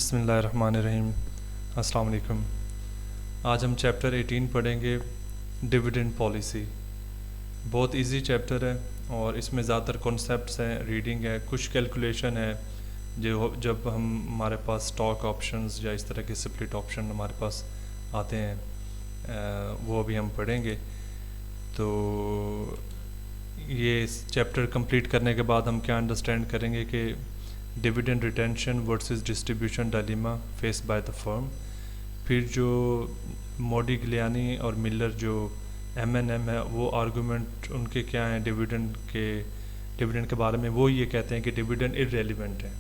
بسم اللہ الرحمن الرحیم. السلام علیکم. آج ہم چیپٹر 18 پڑھیں گے ڈویڈنڈ پالیسی. بہت ایزی چیپٹر ہے اور اس میں زیادہ تر کنسیپٹس ہیں, ریڈنگ ہے, کچھ کیلکولیشن ہے جو جب ہمارے پاس اسٹاک آپشنز یا اس طرح کے سپلٹ آپشن ہمارے پاس آتے ہیں وہ ابھی ہم پڑھیں گے. تو یہ چیپٹر کمپلیٹ کرنے کے بعد ہم کیا انڈرسٹینڈ کریں گے کہ dividend retention versus distribution dilemma face by the firm. پھر جو موڈی گلیانی اور ملر جو M&M ہے وہ آرگومنٹ ان کے کیا ہیں ڈویڈنڈ کے بارے میں. وہ یہ کہتے ہیں کہ ڈویڈنڈ ارریلیونٹ ہے,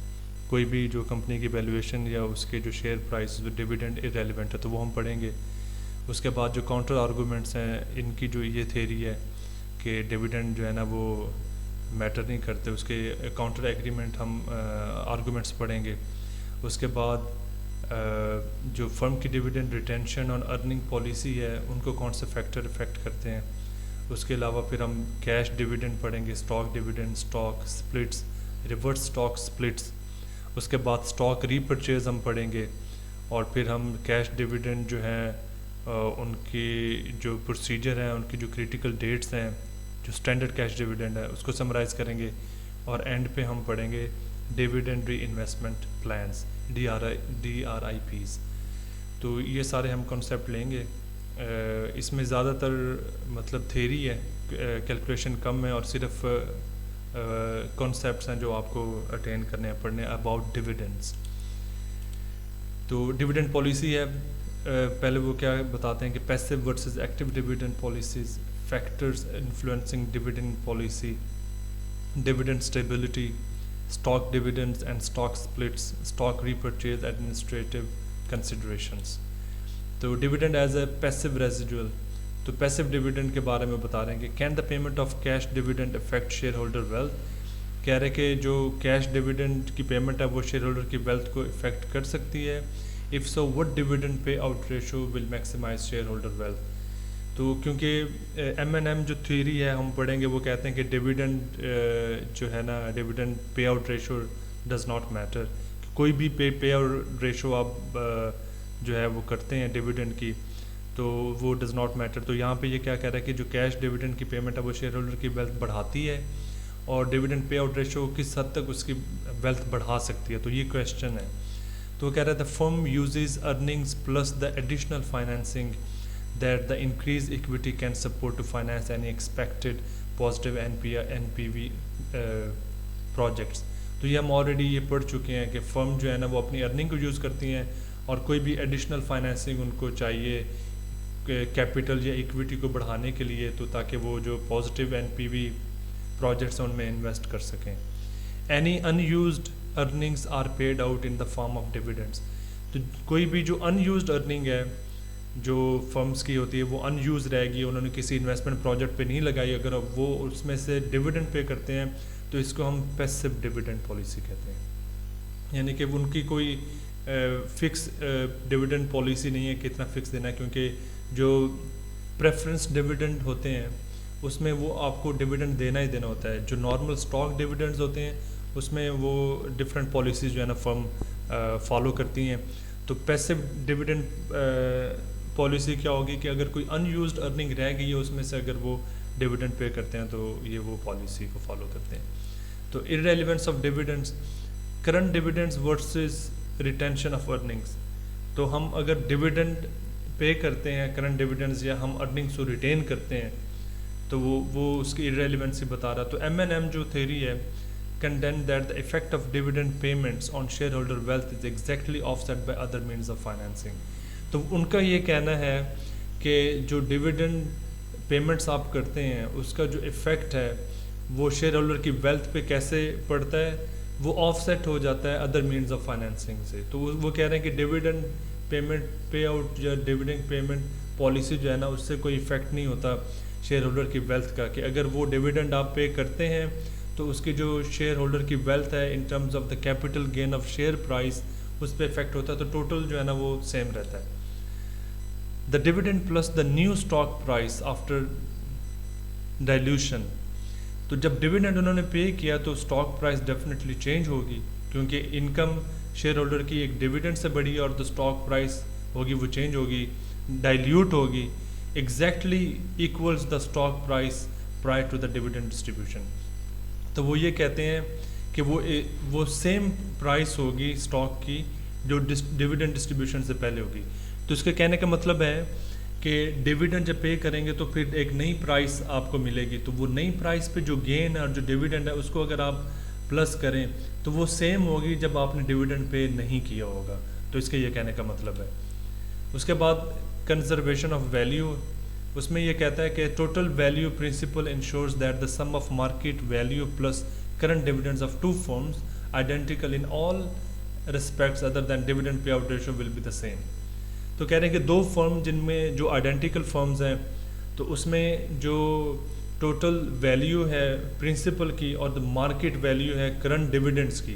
کوئی بھی جو کمپنی کی ویلیویشن یا اس کے جو شیئر پرائس ڈویڈنڈ ارریلیونٹ ہے, تو وہ ہم پڑھیں گے. اس کے بعد جو کاؤنٹر آرگومنٹس ہیں ان کی جو یہ تھیری ہے کہ ڈویڈنڈ جو ہے نا وہ میٹر نہیں کرتے, اس کے کاؤنٹر ایگریمنٹ ہم آرگومنٹس پڑھیں گے. اس کے بعد جو فرم کی ڈویڈنڈ ریٹینشن اور ارننگ پالیسی ہے ان کو کون سے فیکٹر افیکٹ کرتے ہیں. اس کے علاوہ پھر ہم کیش ڈویڈنڈ پڑھیں گے, stock dividend, stock splits, reverse stock splits. اس کے بعد اسٹاک ری پرچیز ہم پڑھیں گے, اور پھر ہم کیش ڈویڈنڈ جو ہیں ان کی جو پروسیجر ہیں, ان کی جو کریٹیکل ڈیٹس ہیں, جو اسٹینڈرڈ کیش ڈویڈنڈ ہے اس کو سمرائز کریں گے. اور اینڈ پہ ہم پڑھیں گے ڈویڈنڈ ری انویسٹمنٹ پلانس, DRIPs. تو یہ سارے ہم کنسیپٹ لیں گے. اس میں زیادہ تر مطلب تھیری ہے, کیلکولیشن کم ہے, اور صرف کنسیپٹس ہیں جو آپ کو اٹین کرنے ہیں, پڑھنے اباؤٹ ڈویڈنڈس. تو ڈویڈنڈ پالیسی ہے, پہلے وہ کیا بتاتے ہیں کہ passive versus active dividend policies, factors influencing dividend policy, dividend stability, stock dividends and stock splits, stock repurchase, administrative considerations. تو dividend as a passive residual, تو پیسو ڈویڈنڈ کے بارے میں بتا رہے ہیں کہ can the payment of cash dividend affect shareholder wealth. کہہ رہے کہ جو کیش ڈویڈنڈ کی پیمنٹ ہے وہ شیئر ہولڈر کی ویلتھ کو افیکٹ کر سکتی ہے. If so what dividend payout ratio will maximise shareholder wealth. تو کیونکہ M&M جو تھیوری ہے ہم پڑھیں گے, وہ کہتے ہیں کہ ڈویڈنڈ جو ہے نا dividend payout ratio does not matter. کوئی بھی پے آؤٹ ریشو آپ جو ہے وہ کرتے ہیں ڈویڈنڈ کی تو وہ ڈز ناٹ میٹر. تو یہاں پہ یہ کیا کہہ رہا ہے کہ جو کیش ڈویڈنڈ کی پیمنٹ ہے وہ شیئر ہولڈر کی ویلتھ بڑھاتی ہے, اور ڈویڈنڈ پے آؤٹ ریشو کس حد تک اس کی ویلتھ بڑھا سکتی ہے. تو یہ کویشچن ہے. تو وہ کہہ رہا ہے the firm uses earnings plus the additional financing that the increased equity can support to finance any expected positive NPV projects. تو یہ ہم آلریڈی یہ پڑھ چکے ہیں کہ فرم جو ہے نا وہ اپنی ارننگ کو یوز کرتی ہیں, اور کوئی بھی ایڈیشنل فائنینسنگ ان کو چاہیے کیپٹل یا ایکویٹی کو بڑھانے کے لیے, تو تاکہ وہ جو پازیٹیو NPV پروجیکٹس ہیں ان میں انویسٹ کر سکیں. Any unused earnings are paid out in the form of dividends. تو کوئی بھی جو ان یوزڈ ارننگ ہے جو فرمز کی ہوتی ہے وہ ان یوز رہے گی, انہوں نے کسی انویسٹمنٹ پروجیکٹ پہ نہیں لگائی, اگر وہ اس میں سے ڈویڈنڈ پے کرتے ہیں تو اس کو ہم پیسو ڈویڈنڈ پالیسی کہتے ہیں. یعنی کہ ان کی کوئی فکس ڈویڈنڈ پالیسی نہیں ہے کہ اتنا فکس دینا ہے, کیونکہ جو پریفرنس ڈویڈنڈ ہوتے ہیں اس میں وہ آپ کو ڈویڈنڈ دینا ہی دینا ہوتا ہے. جو نارمل اسٹاک ڈویڈنڈز ہوتے ہیں اس میں وہ ڈفرینٹ پالیسیز جو ہے نا فرم فالو کرتی ہیں. تو پیسو ڈویڈنڈ پالیسی کیا ہوگی کہ اگر کوئی ان یوزڈ ارننگ رہ گئی ہے اس میں سے اگر وہ ڈویڈنڈ پے کرتے ہیں تو یہ وہ پالیسی کو فالو کرتے ہیں. تو irrelevance of dividends, current dividends versus retention of earnings. تو ہم اگر ڈویڈنڈ پے کرتے ہیں کرنٹ ڈویڈنڈس یا ہم ارننگس کو ریٹین کرتے ہیں تو وہ اس کی ارریلیونسی بتا رہا. تو M&M جو تھیوری ہے contend that the effect of dividend payments on shareholder wealth is exactly offset by other means of financing. تو ان کا یہ کہنا ہے کہ جو ڈویڈنڈ پیمنٹس آپ کرتے ہیں اس کا جو ایفیکٹ ہے وہ شیئر ہولڈر کی ویلتھ پہ کیسے پڑتا ہے, وہ آف سیٹ ہو جاتا ہے ادر مینز آف فائنینسنگ سے. تو وہ کہہ رہے ہیں کہ ڈویڈنڈ پیمنٹ پے آؤٹ یا ڈویڈنڈ پیمنٹ پالیسی جو ہے نا اس سے کوئی ایفیکٹ نہیں ہوتا شیئر ہولڈر کی ویلتھ کا, کہ اگر وہ ڈویڈنڈ آپ پے کرتے ہیں تو اس کی جو شیئر ہولڈر کی ویلتھ ہے in terms of the capital gain of share price اس پہ افیکٹ ہوتا ہے, تو ٹوٹل جو ہے نا وہ سیم رہتا ہے. The dividend plus the new stock price after dilution. تو جب ڈویڈنڈ انہوں نے پے کیا تو اسٹاک پرائز ڈیفینیٹلی چینج ہوگی, کیونکہ انکم شیئر ہولڈر کی ایک ڈیویڈنڈ سے بڑی ہے اور جو اسٹاک پرائس ہوگی وہ چینج ہوگی، ڈائلیوٹ ہوگی، exactly equals the stock price prior to the dividend distribution. تو وہ یہ کہتے ہیں کہ وہ سیم پرائس ہوگی اسٹاک کی جو ڈیویڈنڈ ڈسٹریبیوشن سے پہلے ہوگی. تو اس کے کہنے کا مطلب ہے کہ ڈیویڈنڈ جب پے کریں گے تو پھر ایک نئی پرائس آپ کو ملے گی، تو وہ نئی پرائس پہ جو گین ہے اور جو ڈیویڈنڈ ہے اس کو اگر آپ پلس کریں تو وہ سیم ہوگی جب آپ نے ڈیویڈنڈ پے نہیں کیا ہوگا. تو اس کے یہ کہنے کا مطلب ہے. اس کے بعد کنزرویشن آف ویلیو، اس میں یہ کہتا ہے کہ total value principle ensures that the sum of market value plus current dividends of two firms identical in all respects other than dividend payout ratio will be the same. تو کہہ رہے ہیں کہ دو فرم جن میں جو آئیڈینٹیکل فرمز ہیں تو اس میں جو ٹوٹل ویلیو ہے پرنسپل کی اور دا مارکیٹ ویلیو ہے کرنٹ ڈیویڈنڈس کی،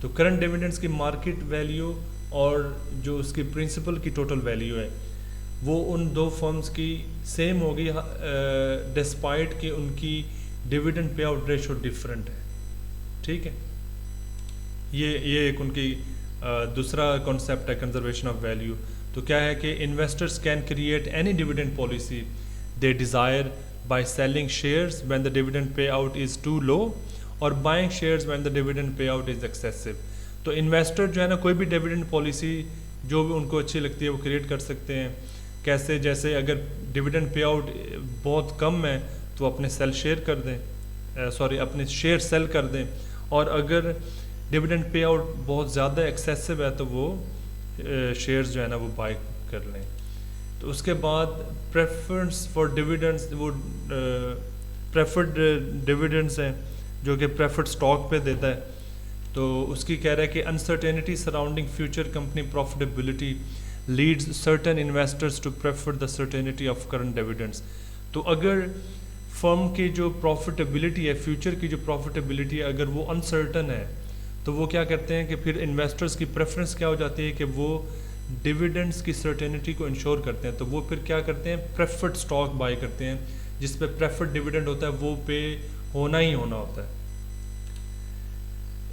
تو کرنٹ ڈیویڈنڈس کی مارکیٹ ویلیو اور جو اس کی پرنسپل کی ٹوٹل ویلیو ہے وہ ان دو فرمز کی سیم ہوگی ڈسپائٹ کہ ان کی dividend payout ratio different ہے. ٹھیک ہے، یہ ایک ان کی دوسرا کانسیپٹ ہے کنزرویشن آف ویلیو. تو کیا ہے کہ investors can create any dividend policy they desire by selling shares when the dividend payout is too low اور buying shares when the dividend payout is excessive. تو investor جو ہے نا کوئی بھی ڈیویڈنڈ پالیسی جو بھی ان کو اچھی لگتی ہے وہ کریٹ کر سکتے ہیں. کیسے؟ جیسے اگر ڈیویڈنڈ پے آؤٹ بہت کم ہے تو اپنے اپنے شیئر سیل کر دیں، اور اگر ڈیویڈنڈ پے آؤٹ بہت زیادہ ایکسیسو ہے تو وہ شیئرز جو ہے نا وہ بائی کر لیں. تو اس کے بعد پریفرنس فار ڈیویڈنڈس، وہ پریفرڈ ڈیویڈنڈس ہیں جو کہ پریفرڈ اسٹاک پہ دیتا ہے. تو اس کی کہہ رہا ہے کہ uncertainty surrounding future company profitability leads certain investors to prefer the certainty of current dividends. تو اگر فرم کی جو پروفیٹیبلٹی ہے، فیوچر کی جو پروفیٹیبلٹی ہے، اگر وہ انسرٹن ہے تو وہ کیا کرتے ہیں کہ پھر انویسٹرز کی پریفرنس کیا ہو جاتی ہے کہ وہ ڈیویڈنڈس کی سرٹینٹی کو انشور کرتے ہیں. تو وہ پھر کیا کرتے ہیں؟ پریفرڈ اسٹاک بائی کرتے ہیں جس پہ پریفرڈ ڈیویڈنڈ ہوتا ہے وہ پے ہونا ہی ہونا ہوتا ہے.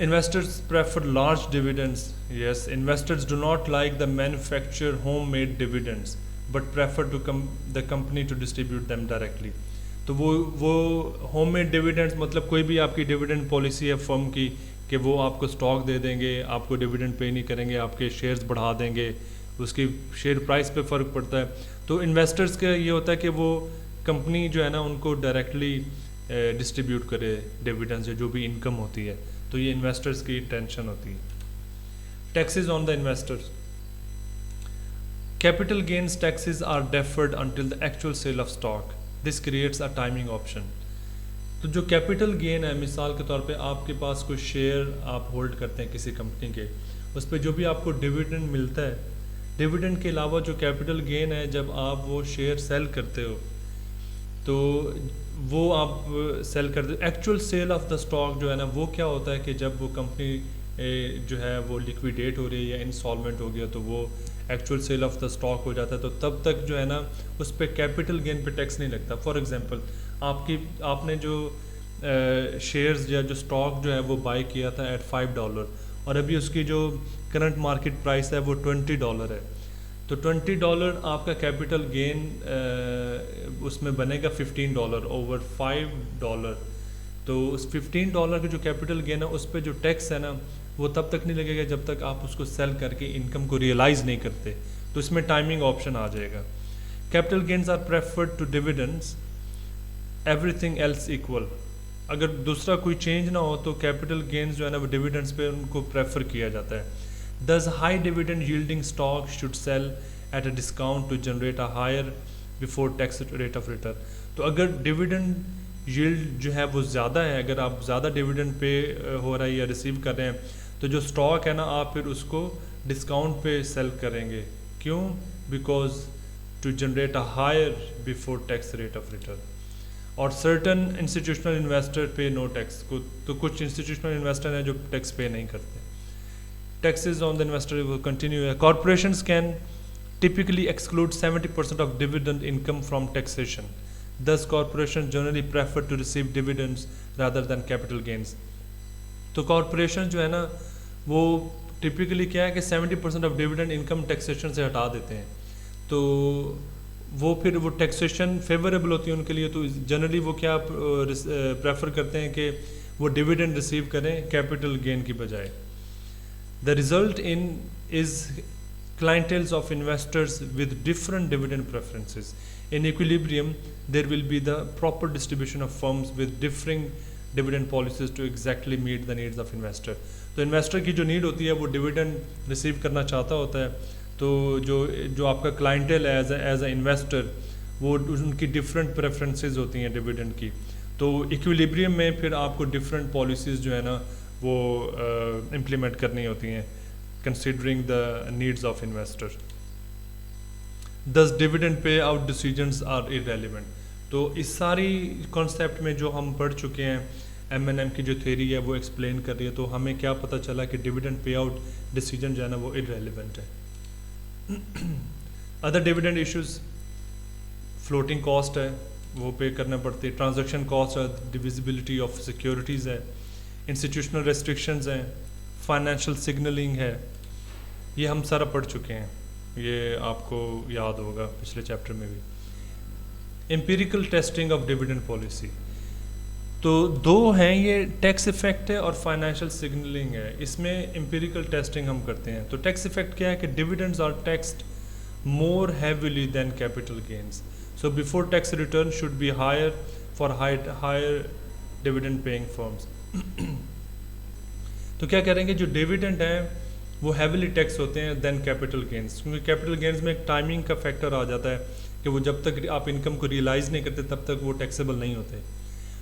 Investors prefer large dividends. Yes, investors do not like the manufactured homemade dividends, but prefer the company to distribute them directly. تو وہ ہوم میڈ ڈیویڈنڈس مطلب کوئی بھی آپ کی ڈیویڈنڈ پالیسی ہے فرم کی کہ وہ آپ کو اسٹاک دے دیں گے، آپ کو ڈیویڈنڈ پے نہیں کریں گے، آپ کے شیئرز بڑھا دیں گے، اس کی شیئر پرائس پہ فرق پڑتا ہے. تو انویسٹرز کا یہ ہوتا ہے کہ وہ کمپنی جو ہے نا ان کو ڈائریکٹلی ڈسٹریبیوٹ کرے ڈیویڈنڈز جو بھی انکم ہوتی ہے. تو یہ انویسٹرز کی ٹینشن ہوتی ہے. Taxes on the investors. Capital gains taxes are deferred until the actual sale of stock. This creates a timing option. تو جو کیپٹل گین ہے، مثال کے طور پہ آپ کے پاس کوئی شیئر آپ ہولڈ کرتے ہیں کسی کمپنی کے، اس پہ جو بھی آپ کو ڈیویڈنڈ ملتا ہے، ڈیویڈنڈ کے علاوہ جو کیپٹل گین ہے جب آپ وہ شیئر سیل کرتے ہو تو وہ آپ سیل کر دیں. Actual sale of the stock جو ہے نا وہ کیا ہوتا ہے کہ جب وہ کمپنی جو ہے وہ لیکویڈیٹ ہو رہی ہے یا انسالوینٹ ہو گیا تو وہ actual sale of the stock ہو جاتا ہے. تو تب تک جو ہے نا اس پہ کیپٹل گین پہ ٹیکس نہیں لگتا. فار ایگزامپل آپ نے جو شیئرز یا جو اسٹاک جو ہے وہ بائی کیا تھا ایٹ $5 اور ابھی اس کی جو کرنٹ مارکیٹ پرائس ہے وہ $20 ہے. تو $20 آپ کا کیپٹل گین اس میں بنے گا $15 اوور $5. تو اس $15 کا جو کیپٹل گین ہے اس پہ جو ٹیکس ہے نا وہ تب تک نہیں لگے گا جب تک آپ اس کو سیل کر کے انکم کو ریئلائز نہیں کرتے. تو اس میں ٹائمنگ آپشن آ جائے گا. Capital gains are preferred to dividends everything else equal. اگر دوسرا کوئی چینج نہ ہو تو کیپٹل گینز جو ہے نا وہ ڈیویڈنڈس پہ ان کو پریفر کیا جاتا ہے. Thus, high dividend yielding stock should sell at a discount to generate a higher before tax rate of return. تو اگر ڈیویڈنڈ ییلڈ جو ہے وہ زیادہ ہے، اگر آپ زیادہ ڈیویڈنڈ پے ہو رہا ہے یا ریسیو کر رہے ہیں تو جو اسٹاک ہے نا آپ پھر اس کو ڈسکاؤنٹ پہ سیل کریں گے. کیوں؟ Because to generate a higher before tax rate of return. اور certain institutional investor pay no tax. تو کچھ انسٹیٹیوشنل انویسٹر ہیں جو ٹیکس پے نہیں کرتے. Taxes on the investor will continue. Corporations can typically exclude 70% of dividend income from taxation. Thus, corporations generally prefer to receive dividends rather than capital gains. تو corporations جو ہے نا وہ typically کیا ہے کہ 70% آف ڈیویڈنڈ انکم ٹیکسیشن سے ہٹا دیتے ہیں, تو وہ پھر وہ ٹیکسیشن فیوریبل ہوتی ہے ان کے لیے, تو جنرلی وہ کیا پریفر کرتے ہیں کہ وہ ڈیویڈنڈ ریسیو کریں کیپٹل گین کی بجائے. The result in is clienteles of investors with different dividend preferences. In equilibrium, there will be the proper distribution of firms with differing dividend policies to exactly meet the needs of investor. تو investor کی جو need ہوتی ہے وہ dividend receive کرنا چاہتا ہوتا ہے, تو جو آپ کا کلائنٹیل ہے ایز اے انویسٹر, وہ ان کی ڈفرینٹ پریفرنسز ہوتی ہیں ڈیویڈنڈ کی. تو ایکویلیبریم میں پھر آپ کو ڈفرینٹ پالیسیز جو ہے نا وہ امپلیمنٹ کرنی ہوتی ہیں considering the needs of investor. Thus dividend payout decisions are irrelevant. تو اس ساری کانسیپٹ میں جو ہم پڑھ چکے ہیں, M&M کی جو تھیری ہے وہ ایکسپلین کر رہی ہے, تو ہمیں کیا پتہ چلا کہ ڈیویڈنڈ پے آؤٹ ڈیسیجن جو ہے نا وہ irrelevant ہے. Other dividend issues, floating cost ہے وہ پے کرنا پڑتی ہے, ٹرانزیکشن کاسٹ ہے, ڈویزیبلٹی آف سیکیورٹیز ہے, انسٹیٹیوشنل ریسٹرکشنز ہیں, فائنینشیل سگنلنگ ہے, یہ ہم سارا پڑھ چکے ہیں, یہ آپ کو یاد ہوگا پچھلے چیپٹر میں بھی. Empirical testing of dividend policy, تو دو ہیں, یہ ٹیکس افیکٹ ہے اور فائنینشیل سگنلنگ ہے. اس میں امپیریکل ٹیسٹنگ ہم کرتے ہیں. تو ٹیکس افیکٹ کیا ہے کہ dividends are taxed more heavily than capital gains, so before tax return should be higher for higher dividend paying firms. تو کیا کریں گے, جو ڈیویڈنڈ ہیں وہ ہیویلی ٹیکس ہوتے ہیں دین کیپٹل گینز, کیونکہ کیپٹل گینز میں ایک ٹائمنگ کا فیکٹر آ جاتا ہے کہ وہ جب تک آپ انکم کو ریئلائز نہیں کرتے تب تک وہ ٹیکسیبل نہیں ہوتے.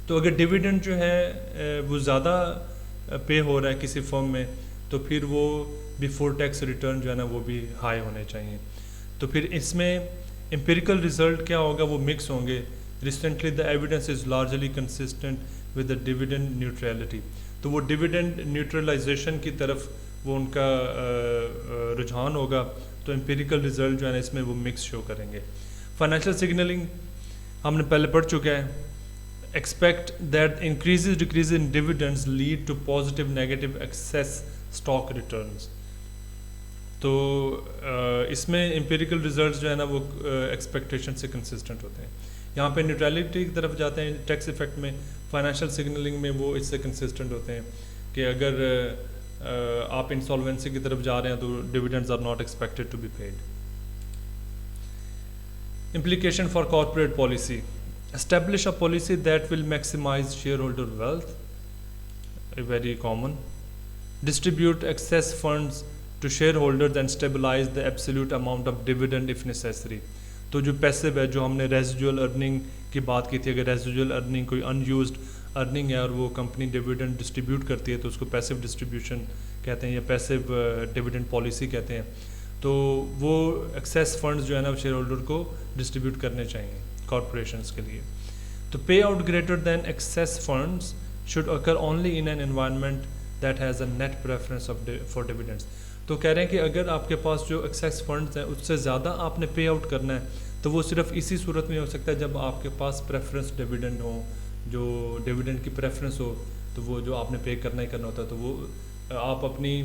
تو اگر ڈیویڈنڈ جو ہے وہ زیادہ پے ہو رہا ہے کسی فرم میں, تو پھر وہ بیفور ٹیکس ریٹرن جو ہے نا وہ بھی ہائی ہونے چاہیے. تو پھر اس میں امپیریکل ریزلٹ کیا ہوگا, وہ مکس ہوں گے. Recently the evidence is largely consistent with the dividend neutrality, تو وہ ڈیویڈنڈ نیوٹرلائزیشن کی طرف وہ ان کا رجحان ہوگا. تو امپیریکل ریزلٹ جو ہے نا اس میں وہ مکس شو کریں گے. فائنینشیل سگنلنگ ہم نے پہلے پڑھ چکا ہے. Expect that increases decrease in dividends lead to positive negative excess stock returns. تو اس میں امپیریکل ریزلٹس جو ہے نا وہ ایکسپیکٹیشن سے کنسسٹنٹ ہوتے ہیں. یہاں پہ نیوٹرلٹی کی طرف جاتے ہیں ٹیکس افیکٹ میں. فائنینشیل سگنلنگ میں وہ اس سے کنسسٹنٹ ہوتے ہیں کہ اگر آپ انسالوینسی کی طرف جا رہے ہیں تو dividends are not expected to be paid. Implication for corporate policy, establish a policy that will maximise shareholder wealth, very common. Distribute excess funds to shareholders and stabilise the absolute amount of dividend if necessary. تو جو passive ہے, جو ہم نے residual earning کی بات کی تھی, اگر ریزیڈول ارننگ کوئی ان یوزڈ ارننگ ہے اور وہ کمپنی ڈیویڈنڈ ڈسٹریبیوٹ کرتی ہے تو اس کو پیسو ڈسٹریبیوشن کہتے ہیں یا پیسو ڈیویڈنڈ پالیسی کہتے ہیں. تو وہ ایکسیس فنڈز جو ہے نا شیئر ہولڈر کو ڈسٹریبیوٹ کرنے چاہیے کارپوریشنس کے لیے. تو pay out greater than excess funds should occur only in an environment that has a net preference for dividends. تو کہہ رہے ہیں کہ اگر آپ کے پاس جو ایکسیس فنڈز ہیں اس سے زیادہ آپ نے پے آؤٹ کرنا ہے تو وہ صرف اسی صورت میں ہو سکتا ہے جب آپ کے پاس پریفرنس ڈیویڈنڈ ہو, جو ڈیویڈنڈ کی پریفرنس ہو, تو وہ جو آپ نے پے کرنا ہی کرنا ہوتا ہے. تو وہ آپ اپنی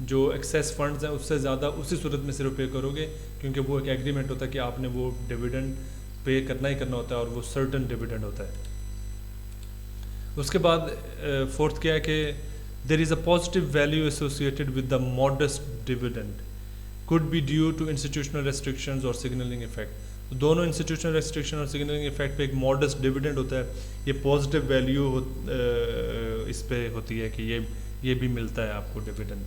جو ایکسیس فنڈز ہیں اس سے زیادہ اسی صورت میں صرف پے کرو گے, کیونکہ وہ ایک ایگریمنٹ ہوتا ہے کہ آپ نے وہ ڈیویڈنڈ پے کرنا ہی کرنا ہوتا ہے اور وہ سرٹن ڈیویڈنڈ ہوتا ہے. اس کے بعد فورتھ کیا ہے کہ there is a positive value associated with the modest dividend, could be due to institutional restrictions or signaling effect. تو دونوں انسٹیٹیوشنل ریسٹرکشن اور سگنلنگ افیکٹ پہ ایک ماڈسٹ ڈیویڈنڈ ہوتا ہے. یہ پازیٹیو ویلیو اس پہ ہوتی ہے کہ یہ بھی ملتا ہے آپ کو ڈیویڈنڈ.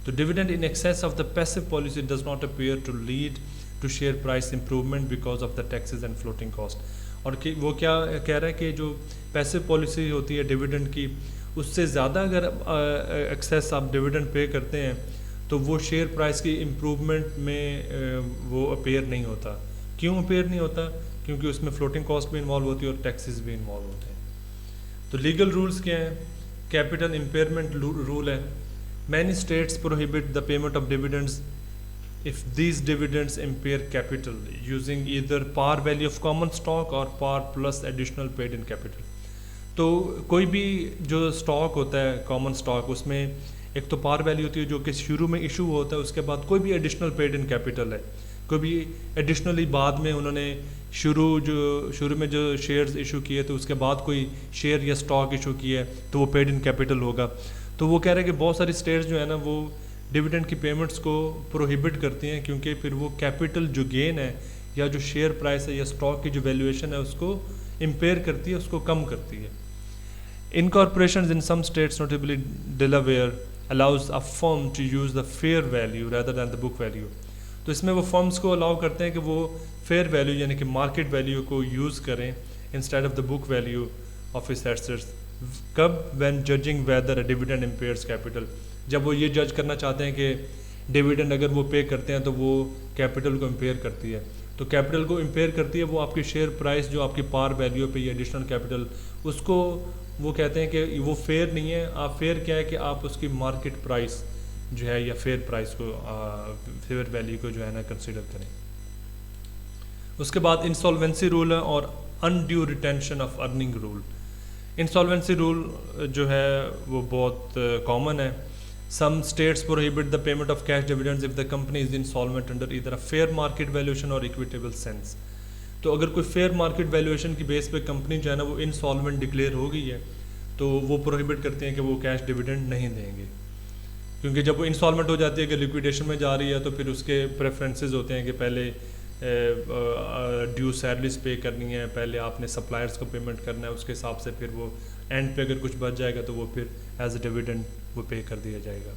تو dividend in excess of the passive policy does not appear to lead to share price improvement because of the taxes and floating cost. اور وہ کیا کہہ رہا ہے کہ جو پیسو پالیسی ہوتی ہے ڈیویڈنڈ کی, اس سے زیادہ اگر ایکسیس آپ ڈیویڈنڈ پے کرتے ہیں تو وہ شیئر پرائس کی امپروومنٹ میں وہ اپیئر نہیں ہوتا. کیوں اپیئر نہیں ہوتا؟ کیونکہ اس میں فلوٹنگ کاسٹ بھی انوالو ہوتی ہے اور ٹیکسز بھی انوالو ہوتے ہیں. تو لیگل رولز کیا ہیں؟ کیپٹل امپیئرمنٹ رول ہے. Many states prohibit the payment of dividends if these dividends impair capital using either par value of common stock or par plus additional paid in capital. تو کوئی بھی جو stock ہوتا ہے common stock, اس میں ایک تو پار ویلیو ہوتی ہے جو کہ شروع میں ایشو ہوتا ہے, اس کے بعد کوئی بھی ایڈیشنل پیڈ ان کیپٹل ہے, کوئی بھی ایڈیشنلی بعد میں انہوں نے شروع میں جو شیئرز ایشو کیے تو اس کے بعد کوئی شیئر یا اسٹاک ایشو کیا ہے تو وہ پیڈ ان کیپٹل ہوگا. تو وہ کہہ رہے ہیں کہ بہت ساری اسٹیٹس جو ہے نا وہ ڈویڈنڈ کی پیمنٹس کو پروہیبٹ کرتی ہیں, کیونکہ پھر وہ کیپٹل جو گین ہے یا جو شیئر پرائس ہے یا اسٹاک کی جو ویلیویشن ہے اس کو امپیئر کرتی ہے, اس کو کم کرتی ہے. Incorporations in some states, notably Delaware, allows a firm to use the fair value rather than the book value. تو اس میں وہ فرمز کو الاؤ کرتے ہیں کہ وہ فیئر ویلیو یعنی کہ مارکیٹ ویلیو کو یوز کریں instead of the book value of his assets. کب؟ When judging whether a dividend impairs capital, جب وہ یہ جج کرنا چاہتے ہیں کہ ڈویڈنڈ اگر وہ پے کرتے ہیں تو وہ کیپٹل کو امپیئر کرتی ہے. تو کیپٹل کو امپیئر کرتی ہے وہ آپ کی شیئر پرائس جو آپ کی پار ویلیو پہ یا ایڈیشنل کیپٹل, اس کو وہ کہتے ہیں کہ وہ فیئر نہیں ہے. آپ فیئر کیا ہے کہ آپ اس کی مارکیٹ پرائس جو ہے یا فیئر پرائس کو فیئر ویلیو کو جو ہے نا کنسیڈر کریں. اس کے بعد انسالوینسی رول ہے اور undue retention of earning rule. Insolvency rule جو ہے وہ بہت کامن ہے. Some states prohibit the payment of cash dividends if the company is insolvent under either a fair market valuation or equitable sense. تو اگر کوئی فیئر مارکیٹ ویلیویشن کی بیس پہ کمپنی جو ہے نا وہ انسالوینٹ ڈکلیئر ہو گئی ہے تو وہ پروہیبٹ کرتے ہیں کہ وہ کیش ڈویڈنڈ نہیں دیں گے, کیونکہ جب وہ انسالوینٹ ہو جاتی ہے کہ لیکویڈیشن میں جا رہی ہے تو پھر اس کے پریفرنسز ہوتے ہیں کہ پہلے ڈیو سیلریز پے کرنی ہے, پہلے آپ نے سپلائرس کو پیمنٹ کرنا ہے, اس کے حساب سے پھر وہ اینڈ پہ اگر کچھ بچ جائے گا تو وہ پھر ایز اے ڈویڈنڈ وہ پے کر دیا جائے گا.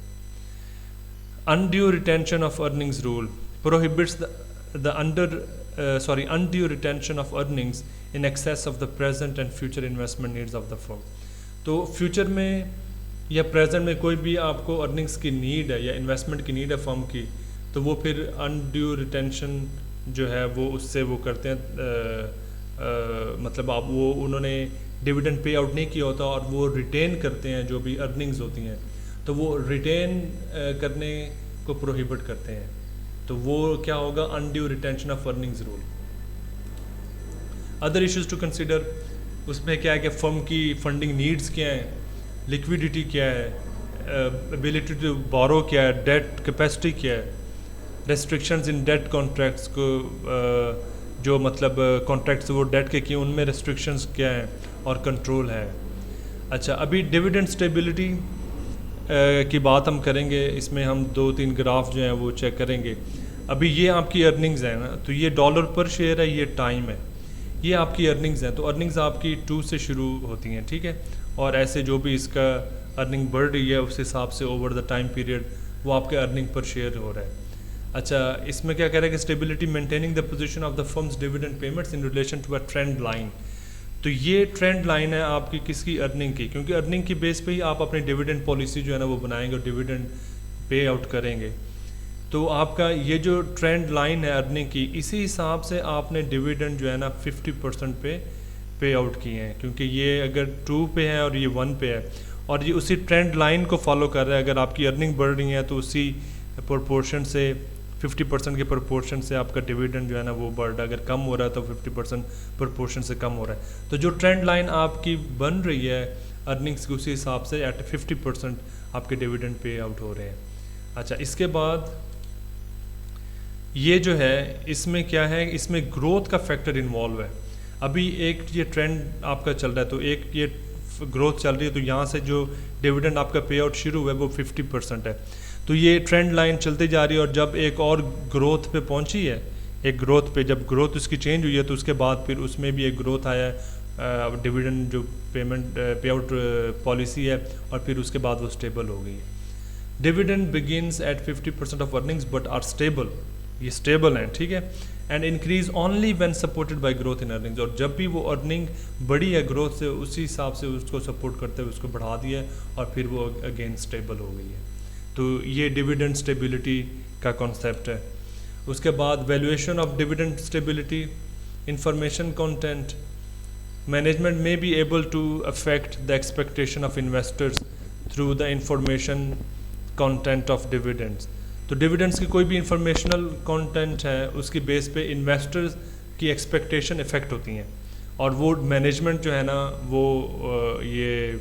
Undue retention of earnings rule prohibits undue retention of earnings in excess of the present and future investment needs of the firm. تو فیوچر میں یا پریزنٹ میں کوئی بھی آپ کو ارننگس کی نیڈ ہے یا انویسٹمنٹ کی نیڈ ہے فرم کی, تو وہ پھر انڈیو ریٹینشن جو ہے وہ اس سے وہ کرتے ہیں, مطلب آپ وہ انہوں نے ڈویڈنڈ پے آؤٹ نہیں کیا ہوتا اور وہ ریٹین کرتے ہیں جو بھی ارننگز ہوتی ہیں, تو وہ ریٹین کرنے کو پروہیبٹ کرتے ہیں. تو وہ کیا ہوگا؟ Undue retention of earnings rule. Other issues to consider, اس میں کیا ہے کہ فرم کی فنڈنگ نیڈز کیا ہیں, لیکویڈیٹی کیا ہے, ایبیلٹی ٹو بورو کیا ہے, ڈیٹ کیپیسٹی کیا ہے, ریسٹرکشنز ان ڈیٹ کانٹریکٹس کو جو مطلب کانٹریکٹس وہ ڈیٹ کے کیے ان میں ریسٹرکشنز کیا ہیں اور کنٹرول ہے. اچھا, ابھی ڈویڈنڈ اسٹیبلٹی کی بات ہم کریں گے, اس میں ہم 2-3 گراف جو ہیں وہ چیک کریں گے. ابھی یہ آپ کی ارننگز ہیں نا, تو یہ ڈالر پر شیئر ہے, یہ ٹائم ہے, یہ آپ کی ارننگز ہیں. تو ارننگز آپ کی 2 سے شروع ہوتی ہیں, ٹھیک ہے, اور ایسے جو بھی اس کا ارننگ بڑھ رہی ہے اس حساب سے اوور دا ٹائم پیریڈ وہ آپ کے ارننگ پر شیئر ہو رہا ہے. اچھا, اس میں کیا کہہ رہا ہے کہ stability maintaining the position of the firm's dividend payments in relation to a trend line. تو یہ ٹرینڈ لائن ہے آپ کی کس کی؟ ارننگ کی, کیونکہ ارننگ کی بیس پہ ہی آپ اپنی ڈویڈنڈ پالیسی جو ہے نا وہ بنائیں گے اور ڈویڈنڈ پے آؤٹ کریں گے. تو آپ کا یہ جو ٹرینڈ لائن ہے ارننگ کی, اسی حساب سے آپ نے ڈویڈنڈ جو ہے نا 50% پے آؤٹ کیے ہیں, کیونکہ یہ اگر 2 پہ ہے اور یہ 1 پہ ہے اور یہ اسی ٹرینڈ لائن کو فالو کر رہا ہے. اگر آپ کی ارننگ بڑھ رہی ہے تو اسی پرپورشن سے 50% کے پرپورشن سے آپ کا ڈویڈنڈ جو ہے نا وہ بڑھ رہا ہے. اگر کم ہو رہا ہے تو 50% پرپورشن سے کم ہو رہا ہے. تو جو ٹرینڈ لائن آپ کی بن رہی ہے ارننگس کے اسی حساب سے ایٹ 50% آپ کے ڈویڈنڈ پے آؤٹ ہو رہے ہیں. اچھا, اس کے بعد یہ جو ہے اس میں کیا ہے, اس میں گروتھ کا فیکٹر انوالو ہے. ابھی ایک یہ ٹرینڈ آپ کا چل رہا ہے, تو ایک یہ گروتھ چل رہی ہے, تو یہاں سے جو ڈویڈنڈ آپ کا پے آؤٹ شروع ہوا ہے وہ 50% ہے. تو یہ ٹرینڈ لائن چلتی جا رہی ہے, اور جب ایک اور گروتھ پہ پہنچی ہے, ایک گروتھ پہ جب گروتھ اس کی چینج ہوئی ہے تو اس کے بعد پھر اس میں بھی ایک گروتھ آیا ہے ڈویڈنڈ جو پیمنٹ پے آؤٹ پالیسی ہے, اور پھر اس کے بعد وہ اسٹیبل ہو گئی ہے. Dividend begins at 50% of earnings but are stable, یہ اسٹیبل ہیں, ٹھیک ہے, and increase only when supported by growth in earnings. اور جب بھی وہ ارننگ بڑی ہے گروتھ سے, اسی حساب سے اس کو سپورٹ کرتے ہوئے اس کو بڑھا دیا ہے, اور پھر وہ اگین اسٹیبل ہو گئی ہے. تو یہ ڈویڈنڈ اسٹیبلٹی کا کانسیپٹ ہے. اس کے بعد valuation of dividend stability, information content, management may be able to affect the expectation of investors through the information content of dividends. تو ڈویڈنڈس کی کوئی بھی انفارمیشنل کانٹینٹ ہے اس کی بیس پہ انویسٹرز کی ایکسپیکٹیشن افیکٹ ہوتی ہیں, اور وہ مینجمنٹ جو ہے نا وہ یہ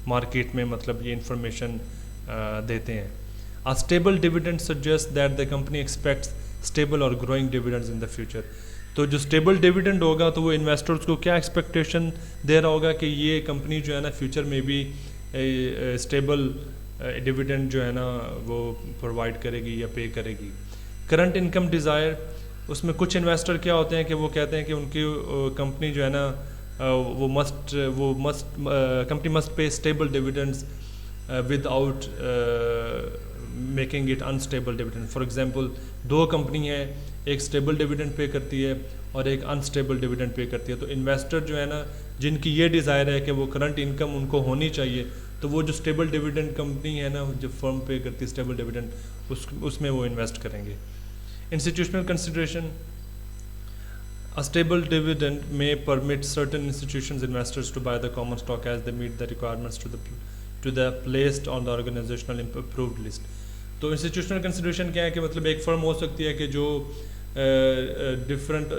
مارکیٹ میں مطلب یہ انفارمیشن دیتے ہیں. A stable dividend suggests that the company expects stable or growing dividends in the future. تو جو اسٹیبل ڈیویڈنڈ ہوگا تو وہ انویسٹرز کو کیا ایکسپیکٹیشن دے رہا ہوگا کہ یہ کمپنی جو ہے نا فیوچر میں بھی اسٹیبل ڈیویڈنڈ جو ہے نا وہ پرووائڈ کرے گی یا پے کرے گی. کرنٹ انکم ڈیزائر, اس میں کچھ انویسٹر کیا ہوتے ہیں کہ وہ کہتے ہیں کہ ان کی کمپنی جو ہے نا company must pay stable dividends with out making it unstable dividend. For example 2 company ہیں, ایک اسٹیبل ڈیویڈنڈ پے کرتی ہے اور ایک انسٹیبل ڈیویڈنڈ پے کرتی ہے. تو انویسٹر جو ہے نا جن کی یہ ڈیزائر ہے کہ وہ کرنٹ انکم ان کو ہونی چاہیے, تو وہ جو اسٹیبل ڈیویڈنڈ کمپنی ہے نا جو فرم پے کرتی ہے اسٹیبل ڈیویڈنڈ اس میں وہ انویسٹ کریں گے. Institutional consideration, A stable dividend may permit certain institutions investors to buy the common stock as they meet the requirements to the placed on the organizational approved list. تو institutional consideration کیا ہے کہ مطلب ایک فرم ہو سکتی ہے کہ جو ڈفرینٹ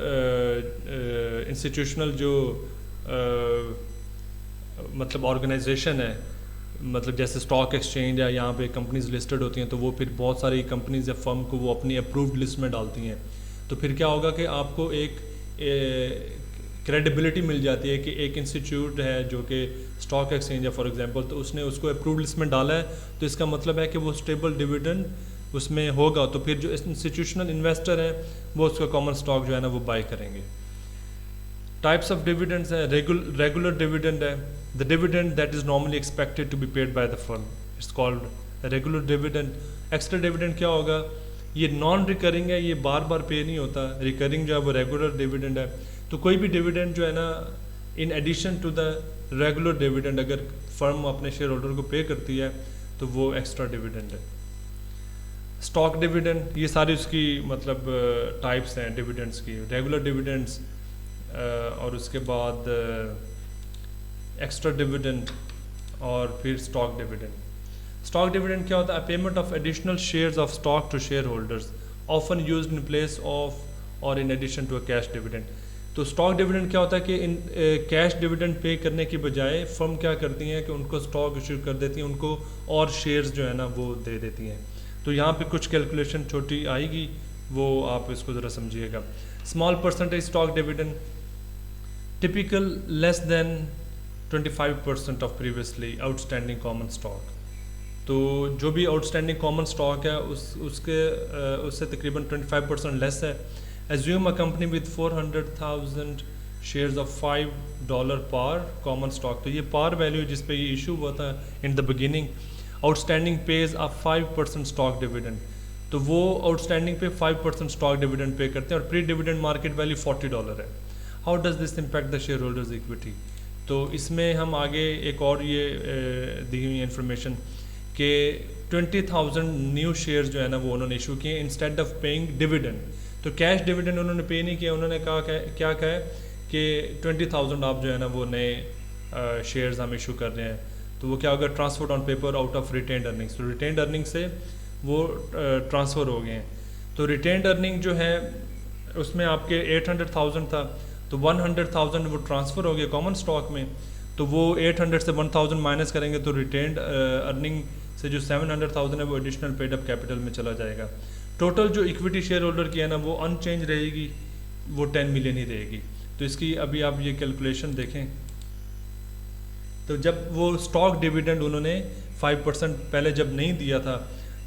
انسٹیٹیوشنل جو مطلب آرگنائزیشن ہے, مطلب جیسے اسٹاک ایکسچینج ہے, یہاں پہ کمپنیز لسٹڈ ہوتی ہیں, تو وہ پھر بہت ساری کمپنیز یا فرم کو وہ اپنی اپرووڈ لسٹ میں ڈالتی ہیں. تو پھر کیا ہوگا کہ آپ کو ایک کریڈیبلٹی مل جاتی ہے کہ ایک انسٹیٹیوٹ ہے جو کہ اسٹاک ایکسچینج ہے فار ایگزامپل, تو اس نے اس کو اپرووڈ لسٹ میں ڈالا ہے, تو اس کا مطلب ہے کہ وہ اسٹیبل ڈیویڈنڈ اس میں ہوگا. تو پھر جو انسٹیٹیوشنل انویسٹر ہیں وہ اس کا کامن اسٹاک جو ہے نا وہ بائی کریں گے. ٹائپس آف ڈیویڈنڈس ہیں, ریگولر ڈیویڈنڈ ہے, the dividend that is normally expected to be paid by the firm, it's called regular dividend. Extra dividend کیا ہوگا, یہ نان ریکرنگ ہے, یہ بار بار پے نہیں ہوتا. ریکرنگ جو ہے وہ ریگولر ڈیویڈنڈ ہے. تو کوئی بھی ڈیویڈنڈ جو ہے نا in addition to the regular dividend اگر فرم اپنے شیئر ہولڈر کو پے کرتی ہے تو وہ ایکسٹرا ڈیویڈنڈ ہے. اسٹاک ڈیویڈنڈ, یہ ساری اس کی مطلب ٹائپس ہیں ڈیویڈنڈس کی, ریگولر ڈیویڈنڈس اور اس کے بعد ایکسٹرا ڈیویڈنڈ اور پھر اسٹاک ڈیویڈنڈ. اسٹاک ڈیویڈنڈ کیا ہوتا ہے, payment of additional shares of stock to shareholders often used in place of or in addition to a cash dividend. تو اسٹاک ڈیویڈنڈ کیا ہوتا ہے کہ ان کیش ڈیویڈنڈ پے کرنے کی بجائے فرم کیا کرتی ہیں کہ ان کو اسٹاک ایشو کر دیتی ہیں, ان کو اور شیئرز جو ہے نا وہ دے دیتی ہیں. تو یہاں پہ کچھ کیلکولیشن چھوٹی آئے گی, وہ آپ اس کو ذرا سمجھیے گا. Small percentage stock dividend, typical less than 25% of previously outstanding common stock. تو جو بھی آؤٹ اسٹینڈنگ کامن اسٹاک ہے اس سے تقریباً 25% لیس ہے. Assume a company with 400,000 shares of $5 par common stock. تو یہ par value جس پہ یہ ایشو ہوا تھا in the beginning, outstanding pays a 5% stock dividend. تو وہ outstanding پہ 5% stock dividend pay کرتے ہیں اور pre-dividend market value $40 ہے. How does this impact the shareholders equity? تو اس میں ہم آگے ایک اور یہ دی ہوئی انفارمیشن کہ 20,000 نیو شیئرز جو ہے نا وہ انہوں نے ایشو کیے انسٹیڈ آف پیئنگ ڈیویڈنڈ. تو کیش ڈیویڈنڈ انہوں نے پے نہیں کیا, انہوں نے کہا کیا کہا ہے کہ 20,000 آپ جو ہے نا وہ نئے شیئرز ہم ایشو کر رہے ہیں. تو وہ کیا ہوگا, transfer on paper out of retained earnings. تو ریٹینڈ ارننگ سے وہ ٹرانسفر ہو گئے ہیں. تو ریٹینڈ ارننگ جو ہے اس میں آپ کے 800,000 تھا, تو 100,000 وہ ٹرانسفر ہو گیا کامن اسٹاک میں. تو وہ 800 سے 1,000 مائنس کریں گے تو ریٹینڈ ارننگ سے جو 700,000 ہے وہ ایڈیشنل پیڈ اپ کیپٹل میں چلا جائے گا. ٹوٹل جو ایکویٹی شیئر ہولڈر کی ہے نا وہ ان چینج رہے گی, وہ 10 ملین ہی رہے گی. تو اس کی ابھی آپ یہ کیلکولیشن دیکھیں. تو جب وہ اسٹاک ڈیویڈنڈ انہوں نے 5% پہلے جب نہیں دیا تھا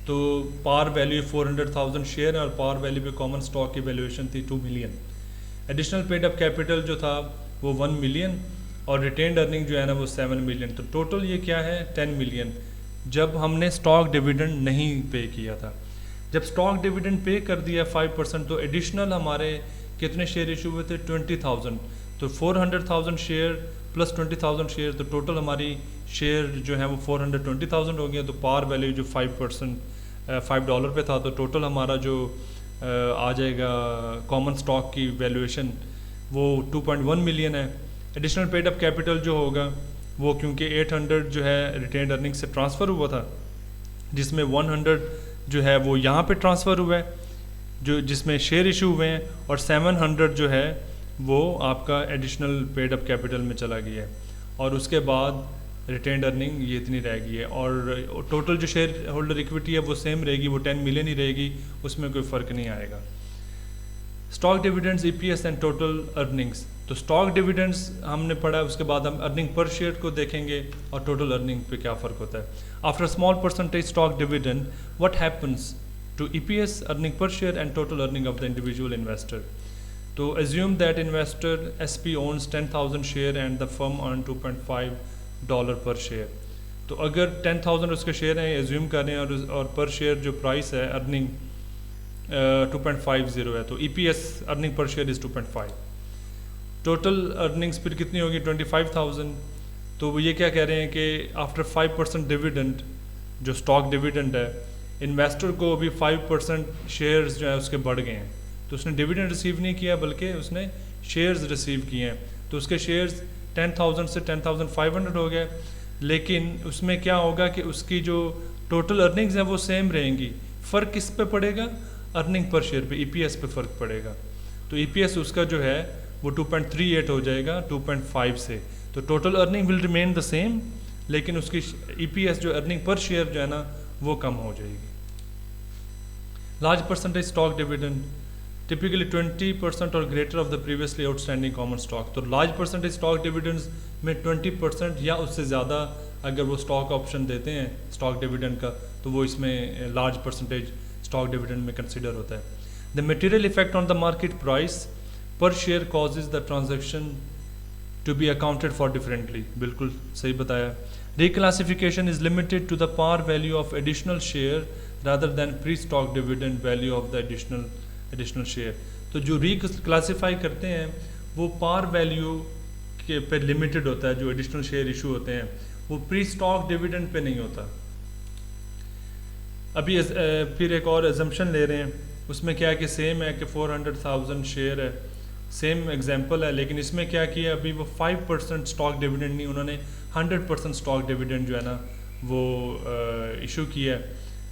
تو پار ویلیو 400,000 شیئر اور پار ویلیو پہ کامن اسٹاک کی ویلیویشن تھی 2 million. Additional paid up capital جو تھا وہ 1 ملین اور ریٹینڈ ارننگ جو ہے نا وہ 7 ملین. تو ٹوٹل یہ کیا ہے 10 ملین جب ہم نے اسٹاک ڈیویڈنڈ نہیں پے کیا تھا. جب اسٹاک ڈیویڈنڈ پے کر دیا 5% تو ایڈیشنل ہمارے کتنے شیئر ایشو ہوئے تھے 20,000. تو 400,000 شیئر پلس 20,000 شیئر, تو ٹوٹل ہماری شیئر جو ہے وہ 420,000 ہو گیا. تو پار ویلیو جو $5 پہ تھا تو ٹوٹل ہمارا جو آ جائے گا کامن اسٹاک کی ویلیویشن وہ 2.1 ملین ہے. ایڈیشنل پیڈ اپ کیپٹل جو ہوگا وہ کیونکہ 800 جو ہے ریٹینڈ ارننگ سے ٹرانسفر ہوا تھا, جس میں 100 جو ہے وہ یہاں پہ ٹرانسفر ہوا ہے جو جس میں شیئر ایشو ہوئے ہیں, اور 700 جو ہے وہ آپ کا ایڈیشنل پیڈ اپ کیپٹل میں چلا گیا ہے. اور اس کے بعد ریٹینڈ ارننگ یہ اتنی رہ گئی ہے، اور ٹوٹل جو شیئر ہولڈر ایکویٹی ہے وہ سیم رہے گی، وہ 10 ملین ہی رہے گی، اس میں کوئی فرق نہیں آئے گا. Stock dividends, E P S and total earnings. تو اسٹاک ڈیویڈنڈز ہم نے پڑھا، اس کے بعد ہم ارننگ پر شیئر کو دیکھیں گے اور ٹوٹل ارننگ پہ کیا فرق ہوتا ہے. After small percentage stock dividend what happens to E P S, earning per share and total earning of the individual investor. تو assume that investor SP owns 10,000 share and the firm earn $2.5 per share. تو اگر 10,000 اس کے share ہیں assume کریں اور per share جو price ہے earning 2.50 ہے، تو E P S earning per share is 2.5. Total earnings پھر کتنی ہوگی 25,000. تو وہ یہ کیا کہہ رہے ہیں کہ آفٹر 5% ڈیویڈنڈ، جو اسٹاک ڈیویڈنڈ ہے، انویسٹر کو ابھی 5% شیئرز جو ہے اس کے بڑھ گئے ہیں. تو اس نے ڈیویڈنڈ ریسیو نہیں کیا بلکہ اس نے شیئرز ریسیو کیے ہیں. تو اس کے شیئرز 10,000 سے 10,500 ہو گئے، لیکن اس میں کیا ہوگا کہ اس کی جو ٹوٹل ارننگز ہیں وہ سیم رہیں گی. فرق کس پہ پڑے گا؟ ارننگ پر شیئر پہ، ای پی ایس پہ فرق پڑے گا. تو ای پی ایس اس کا جو ہے وہ 2.38 ہو جائے گا 2.5 سے. تو total earning will remain the same, لیکن اس کی ای پی ایس جو ارننگ پر شیئر جو ہے نا وہ کم ہو جائے گی. Large percentage stock dividend typically 20% or greater of the previously outstanding common stock. تو large percentage stock dividends میں 20% یا اس سے زیادہ اگر وہ stock option دیتے ہیں stock dividend کا، تو وہ اس میں large percentage stock dividend میں consider ہوتا ہے. The material effect on the market price per share causes the transaction to be accounted for differently. بالکل صحیح بتایا. Reclassification is limited to the par value of additional share rather than pre-stock dividend value of the additional share. تو جو classify کرتے ہیں وہ پار value کے پہ لمیٹڈ ہوتا ہے. جو ایڈیشنل شیئر ایشو ہوتے ہیں وہ پری اسٹاک ڈیویڈنڈ پہ نہیں ہوتا. ابھی پھر ایک اور ایزمپشن لے رہے ہیں، اس میں کیا ہے کہ سیم ہے کہ 400,000 شیئر ہے، سیم ایگزامپل ہے، لیکن اس میں کیا کیا ابھی وہ 5% اسٹاک ڈیویڈنڈ نہیں، انہوں نے 100% اسٹاک ڈیویڈنڈ جو ہے نا وہ ایشو کیا ہے.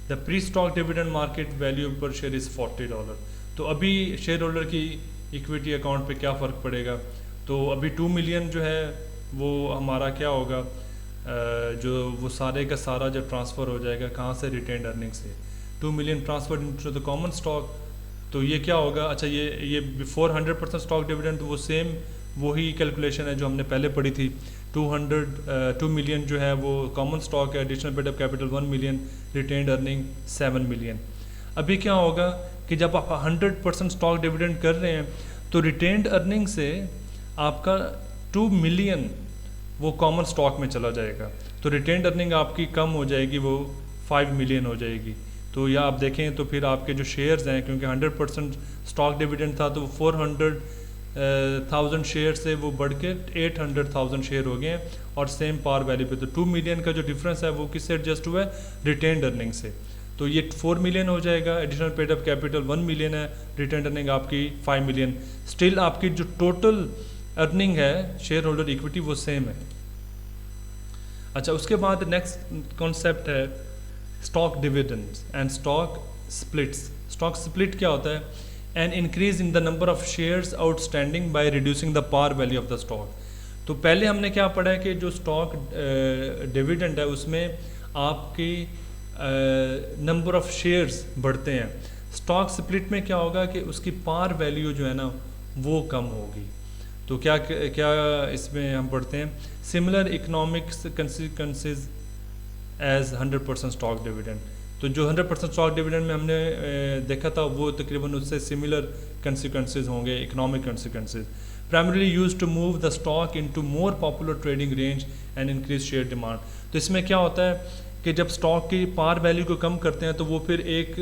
The pre stock dividend market value per share is $40. تو ابھی شیئر ہولڈر کی ایکویٹی اکاؤنٹ پہ کیا فرق پڑے گا؟ تو ابھی 2 ملین جو ہے وہ ہمارا کیا ہوگا، جو وہ سارے کا سارا جب ٹرانسفر ہو جائے گا کہاں سے؟ ریٹینڈ ارننگ سے. 2 million transfer into the common stock. تو یہ کیا ہوگا؟ اچھا یہ بفور 100% اسٹاک ڈیویڈنڈ، وہ سیم وہی کیلکولیشن ہے جو ہم نے پہلے پڑھی تھی. 2 ملین جو ہے وہ کامن اسٹاک ہے، additional paid up capital 1 million, retained earning 7 million. ابھی کیا ہوگا کہ جب آپ 100% اسٹاک ڈیویڈنڈ کر رہے ہیں تو ریٹینڈ ارننگ سے آپ کا 2 ملین وہ کامن اسٹاک میں چلا جائے گا. تو ریٹینڈ ارننگ آپ کی کم ہو جائے گی، وہ 5 ملین ہو جائے گی. تو یا آپ دیکھیں تو پھر آپ کے جو شیئرز ہیں، کیونکہ 100% اسٹاک ڈیویڈنڈ تھا تو 400,000 شیئر سے وہ بڑھ کے 800,000 شیئر ہو گئے ہیں اور سیم پار ویلیو پہ. تو 2 ملین کا جو ڈفرینس ہے وہ کس سے ایڈجسٹ ہوا ہے؟ ریٹینڈ ارننگ سے. تو یہ 4 ملین ہو جائے گا، additional paid up capital 1 million ہے، ریٹینڈ ارننگ آپ کی 5 ملین. اسٹل آپ کی جو ٹوٹل ارننگ ہے شیئر ہولڈر ایکویٹی وہ سیم ہے. اچھا، اس کے بعد نیکسٹ کانسیپٹ ہے stock dividends and stock splits. Stock split کیا ہوتا ہے؟ An increase in the number of shares outstanding by reducing the par value of the stock. تو پہلے ہم نے کیا پڑھا ہے کہ جو اسٹاک ڈیویڈنڈ ہے اس میں آپ کی نمبر آف شیئرز بڑھتے ہیں. اسٹاک سپلٹ میں کیا ہوگا کہ اس کی پار ویلیو جو ہے نا وہ کم ہوگی. تو کیا اس میں ہم پڑھتے ہیں similar economics consequences as 100% stock dividend. تو جو 100% اسٹاک ڈیویڈنڈ میں ہم نے دیکھا تھا وہ تقریباً اس سے سملر کنسیکوینسز ہوں گے، economic consequences. primarily used to move the stock into more popular trading range and increase share demand. تو اس میں کیا ہوتا ہے کہ جب اسٹاک کی پار ویلیو کو کم کرتے ہیں تو وہ پھر ایک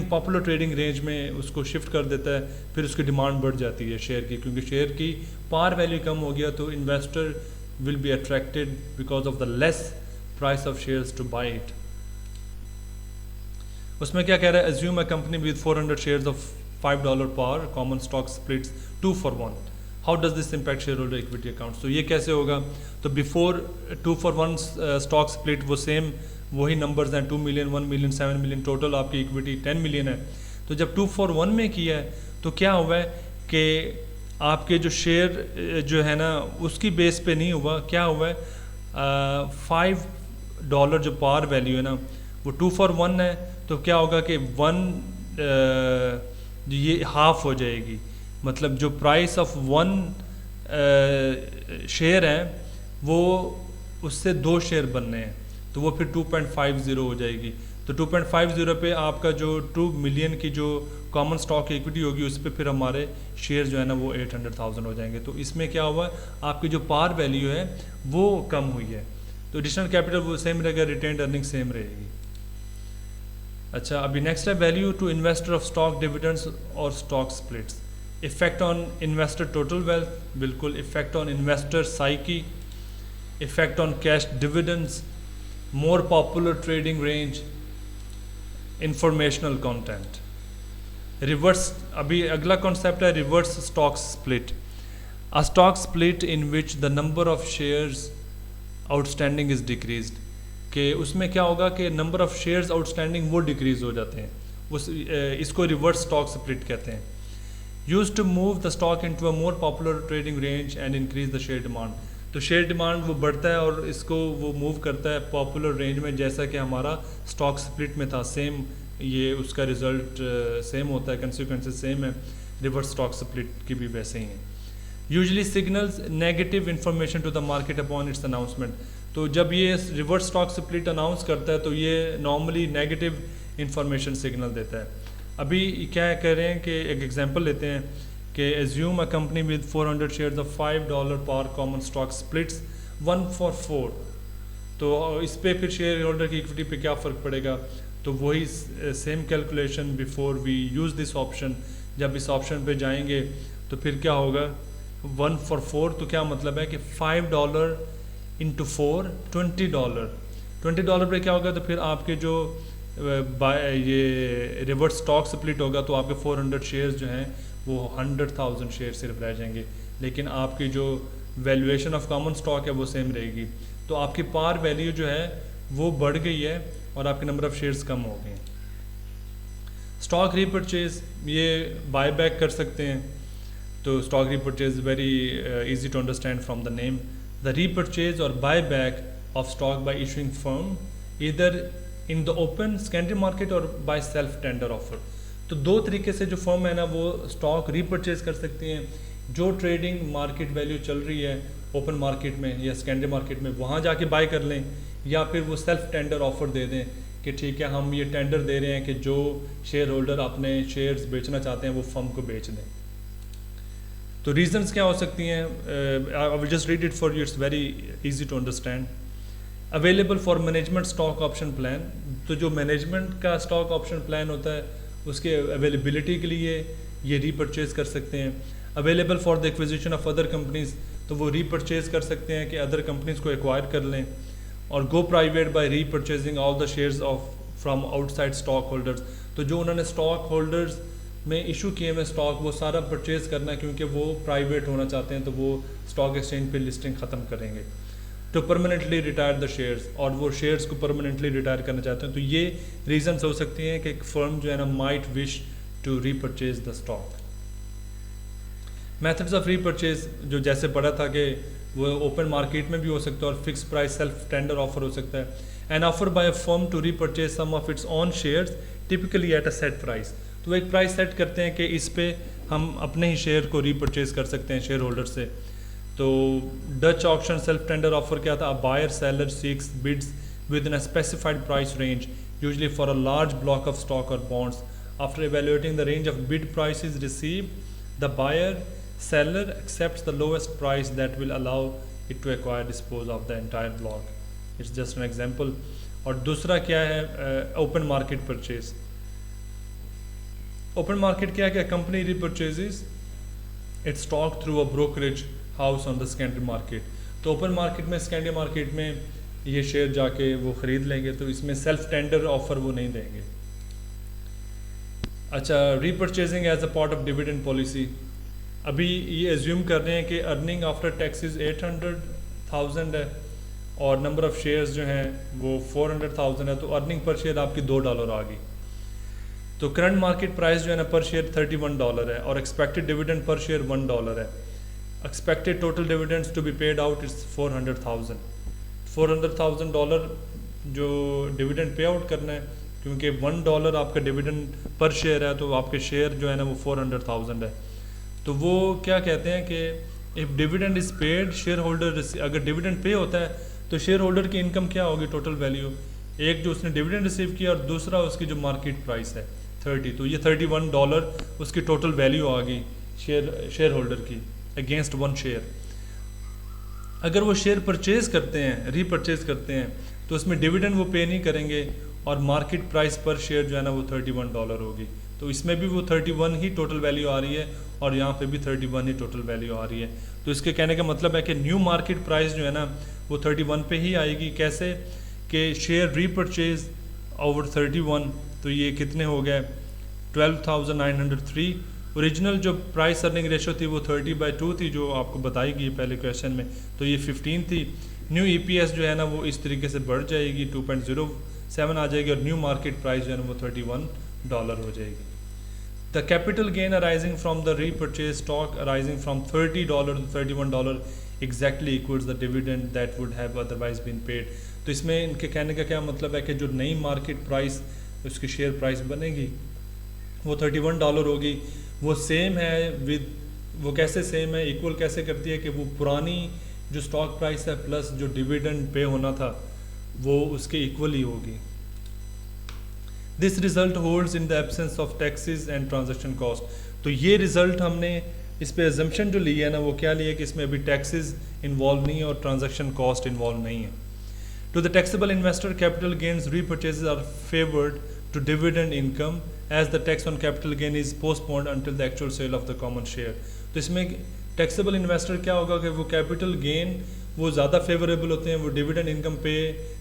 پاپولر ٹریڈنگ رینج میں اس کو شفٹ کر دیتا ہے، پھر اس کی ڈیمانڈ بڑھ جاتی ہے شیئر کی، کیونکہ شیئر کی پار ویلیو کم ہو گیا تو investor will be attracted because of the less price of shares to buy it. اس میں کیا کہہ رہا ہے؟ assume a company with 400 shares of $5 par common stock splits 2-for-1. How does this impact shareholder equity accounts? تو یہ کیسے ہوگا؟ تو before 2-for-1 stock split وہ سیم وہی نمبرز ہیں، 2 ملین، 1 ملین، 7 ملین، ٹوٹل آپ کی ایکویٹی 10 ملین ہے. تو جب 2-for-1 میں کیا ہے تو کیا ہوا ہے کہ آپ کے جو شیئر جو ہے نا اس کی بیس پہ نہیں ہوا، کیا ہوا ہے $5 جو پار ویلیو ہے نا وہ 2 for 1 ہے، تو کیا ہوگا کہ 1 یہ ہاف ہو جائے گی، مطلب جو پرائس آف 1 شیئر ہے وہ اس سے 2 شیئر بننے ہیں، تو وہ پھر 2.50 ہو جائے گی. تو 2.50 پہ آپ کا جو 2 ملین کی جو کامن اسٹاک ایکوٹی ہوگی اس پہ پھر ہمارے شیئر جو ہے نا وہ 800,000 ہو جائیں گے. تو اس میں کیا ہوا ہے، آپ کی جو پار ویلیو ہے وہ کم ہوئی ہے. تو ایڈیشنل کیپٹل وہ سیم رہے گا، ریٹینڈ ارننگ سیم رہے گی. اچھا ابھی نیکسٹ ہے value to investor of stock dividends اور stock splits. Effect on investor total wealth, بالکل. Effect on investor psyche. Effect on cash dividends. More popular trading range. Informational content. Reverse, ابھی اگلا concept ہے reverse stock split. A stock split in which the number of shares outstanding is decreased. کہ اس میں کیا ہوگا کہ number of shares outstanding وہ decrease ہو جاتے ہیں، اس کو ریورس اسٹاک سپلٹ کہتے ہیں. Used to move the stock into a more popular trading range and increase the share demand. تو شیئر ڈیمانڈ وہ بڑھتا ہے اور اس کو وہ موو کرتا ہے پاپولر رینج میں، جیسا کہ ہمارا اسٹاک سپلٹ میں تھا. سیم یہ اس کا ریزلٹ سیم ہوتا ہے، کنسیکوینسز سیم ہے. ریورس اسٹاک سپلٹ کی بھی ویسے ہی ہیں. Usually signals negative information to the market upon its announcement. تو جب یہ ریورس اسٹاک سپلٹ اناؤنس کرتا ہے تو یہ نارملی نیگیٹو انفارمیشن سگنل دیتا ہے. ابھی کیا کہہ رہے ہیں کہ ایک ایگزامپل لیتے ہیں کہ assume a company with 400 shares of $5 پر کامن اسٹاک سپلٹس 1 for 4. تو اس پہ پھر شیئر ہولڈر کی ایکوٹی پہ کیا فرق پڑے گا؟ تو وہی same calculation before we use this option. جب اس آپشن پہ جائیں گے تو پھر کیا ہوگا 1 for 4، تو کیا مطلب ہے کہ $5 into 4 $20. $20 پہ کیا ہوگا؟ تو پھر آپ کے جو یہ ریورس اسٹاک سپلٹ ہوگا تو آپ کے 400 شیئرز جو ہیں وہ 100,000 شیئر صرف رہ جائیں گے، لیکن آپ کی جو ویلیویشن آف کامن اسٹاک ہے وہ سیم رہے گی. تو آپ کی پار ویلیو جو ہے وہ بڑھ گئی ہے اور آپ کے نمبر آف شیئرز کم ہو گئے ہیں. اسٹاک ری پرچیز، یہ بائی بیک کر سکتے ہیں. تو stock repurchase very easy to understand from the name. The repurchase or buy back of stock by issuing firm either in the open secondary market or by self tender offer. تو 2 طریقے سے جو فرم ہے نا وہ stock ری purchase کر سکتی ہیں. جو ٹریڈنگ مارکیٹ ویلیو چل رہی ہے اوپن مارکیٹ میں یا سیکنڈری مارکیٹ میں وہاں جا کے بائی کر لیں، یا پھر وہ سیلف ٹینڈر آفر دے دیں کہ ٹھیک ہے ہم یہ ٹینڈر دے رہے ہیں کہ جو شیئر ہولڈر اپنے شیئرز بیچنا چاہتے ہیں وہ فرم کو بیچ دیں. تو ریزنس کیا ہو سکتی ہیں؟ I will just read it for you, it's very easy to understand. Available for management stock option plan. تو جو مینجمنٹ کا اسٹاک آپشن پلان ہوتا ہے اس کے اویلیبلٹی کے لیے یہ ری پرچیز کر سکتے ہیں. Available for the acquisition of other companies, تو وہ ری پرچیز کر سکتے ہیں کہ ادر کمپنیز کو ایکوائر کر لیں. اور go private by repurchasing all the shares of from outside stockholders. تو جو انہوں نے اسٹاک ہولڈرز میں ایشو کیے ہوئے اسٹاک وہ سارا پرچیز کرنا ہے، کیونکہ وہ پرائیویٹ ہونا چاہتے ہیں تو وہ اسٹاک ایکسچینج پہ لسٹنگ ختم کریں گے. To permanently retire the shares, اور وہ شیئرز کو پرماننٹلی ریٹائر کرنا چاہتے ہیں. تو یہ ریزنس ہو سکتی ہیں کہ ایک فرم جو ہے نا might wish to repurchase the stock. Methods of repurchase جو جیسے پڑھا تھا کہ وہ اوپن مارکیٹ میں بھی ہو سکتا ہے اور fix price self tender offer ہو سکتا ہے. An offer by a firm to repurchase some of its own shares typically at a set price. تو ایک پرائز سیٹ کرتے ہیں کہ اس پہ ہم اپنے ہی شیئر کو ری پرچیز کر سکتے ہیں شیئر ہولڈر سے. تو Dutch auction self tender offer کیا تھا؟ Buyer seller seeks bids within specified price range usually for a large block of stock or bonds. After evaluating the range of bid prices receive the buyer seller accepts the lowest price that will allow it to acquire dispose of the entire block. It's just an example. اور دوسرا کیا ہے open market purchase. Open market کیا ہے کہ company repurchases its stock through a brokerage house on the secondary market. تو open market میں secondary market میں یہ شیئر جا کے وہ خرید لیں گے، تو اس میں self tender offer وہ نہیں دیں گے. اچھا repurchasing as a part of dividend policy. ابھی یہ ایزیوم کر رہے ہیں کہ ارننگ آفٹر ٹیکسز 800,000 ہے اور نمبر آف شیئرز جو ہیں وہ 400,000 ہے، تو ارننگ پر شیئر آپ کی $2 آ گئی. تو کرنٹ مارکیٹ پرائز جو ہے نا پر شیئر $31 ہے اور ایکسپیکٹڈ ڈویڈنڈ پر شیئر $1 ہے. Expected total dividends to be paid out is 400,000. $400,000 جو ڈویڈنڈ پے آؤٹ کرنا ہے، کیونکہ $1 آپ کا ڈویڈنڈ پر شیئر ہے تو آپ کے شیئر جو ہے نا وہ 400,000 ہے. تو وہ کیا کہتے ہیں کہ if dividend is paid share holder, اگر ڈویڈنڈ پے ہوتا ہے تو شیئر ہولڈر کی انکم کیا ہوگی، ٹوٹل ویلیو، ایک جو اس نے ڈویڈنڈ ریسیو کیا اور دوسرا اس کی جو مارکیٹ پرائس ہے 30، تو یہ $31 اس کی ٹوٹل ویلیو آ گئی شیئر ہولڈر کی اگینسٹ 1 شیئر. اگر وہ شیئر پرچیز کرتے ہیں، ری پرچیز کرتے ہیں، تو اس میں ڈویڈنڈ وہ پے نہیں کریں گے اور مارکیٹ پرائس پر شیئر جو ہے نا وہ $31 ہوگی. تو اس میں بھی وہ 31 ہی ٹوٹل ویلیو آ رہی ہے اور یہاں پہ بھی 31 ہی ٹوٹل ویلیو آ رہی ہے. تو اس کے کہنے کا مطلب ہے کہ نیو مارکیٹ پرائس جو ہے نا وہ 31 پہ ہی آئے گی. کیسے کہ شیئر ری پرچیز اوور 31، تو یہ کتنے ہو گئے 12,903. اوریجنل جو پرائس ارننگ ریشو تھی وہ 30/2 تھی جو آپ کو بتائی گئی پہلے کویشچن میں، تو یہ 15 تھی. نیو ای پی ایس جو ہے نا وہ اس طریقے سے بڑھ جائے گی، 2.07 آ جائے گی، اور نیو مارکیٹ پرائس جو ہے نا وہ $31 ہو جائے گی. The capital gain arising from the repurchased stock arising from $30 to $31 exactly equals the dividend that would have otherwise been paid. تو اس میں ان کے کہنے کا کیا مطلب ہے کہ جو نئی مارکیٹ پرائس اس کی شیئر پرائس بنے گی وہ $31 ہوگی. وہ سیم ہے وہ کیسے سیم ہے، ایکول کیسے کرتی ہے کہ وہ پرانی جو سٹاک پرائس ہے پلس جو ڈویڈنڈ پے ہونا تھا وہ اس کے ایکول ہی ہوگی. This result holds in the absence of taxes and transaction cost. تو یہ رزلٹ ہم نے اس پہ ایزمپشن جو لی ہے نا وہ کیا لی ہے کہ اس میں ابھی ٹیکسز انوالو نہیں ہے اور ٹرانزیکشن کاسٹ انوالو نہیں ہے. To the taxable investor capital gains repurchases are favoured to dividend income as the tax on capital gain is postponed until the actual sale of the common share. تو اس میں taxable investor کیا ہوگا کہ وہ capital gain وہ زیادہ favourable ہوتے ہیں، وہ ڈویڈنڈ انکم پے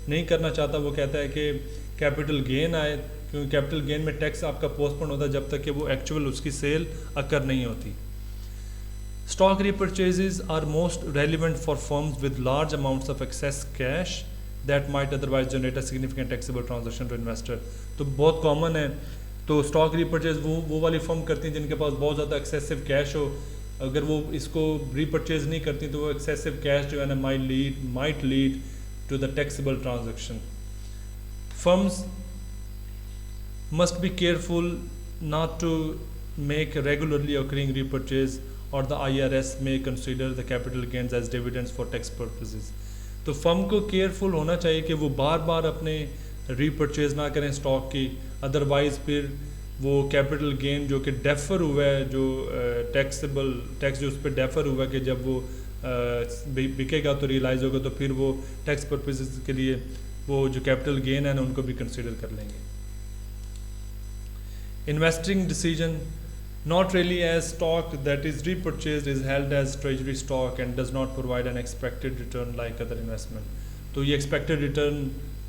نہیں کرنا چاہتا. وہ کہتا ہے کہ کیپٹل گین آئے، کیونکہ کیپٹل گین میں ٹیکس آپ کا پوسٹ پون ہوتا ہے جب تک کہ وہ ایکچوئل اس کی سیل اکر نہیں ہوتی. Stock repurchases are most relevant for firms with large amounts of excess cash that might otherwise generate a significant taxable transaction to investor. تو بہت کامن ہے. تو اسٹاک ری پرچیز وہ والی فرم کرتی ہیں جن کے پاس بہت زیادہ ایکسیسو کیش ہو. اگر وہ اس کو ری پرچیز نہیں کرتی تو وہ ایکسیسو کیش جو ہے نا might lead to the taxable transaction. Firms must be careful not to make regularly occurring repurchase or the IRS may consider the capital gains as dividends for tax purposes. تو فرم کو careful ہونا چاہیے کہ وہ بار بار اپنے ری پرچیز نہ کریں stock کی، ادروائز پھر وہ کیپٹل گین جو کہ ڈیفر ہوا ہے، جو ٹیکسیبل ٹیکس جو اس پہ ڈیفر ہوا ہے کہ جب وہ بکے گا تو ریئلائز ہوگا تو پھر وہ ٹیکس پرپزز کے لیے وہ جو کیپٹل گین ہے نا ان کو بھی کنسیڈر کر لیں گے. Investing decision not really as stock that is repurchased is held as treasury stock and does not provide an expected return like other investment. تو یہ expected return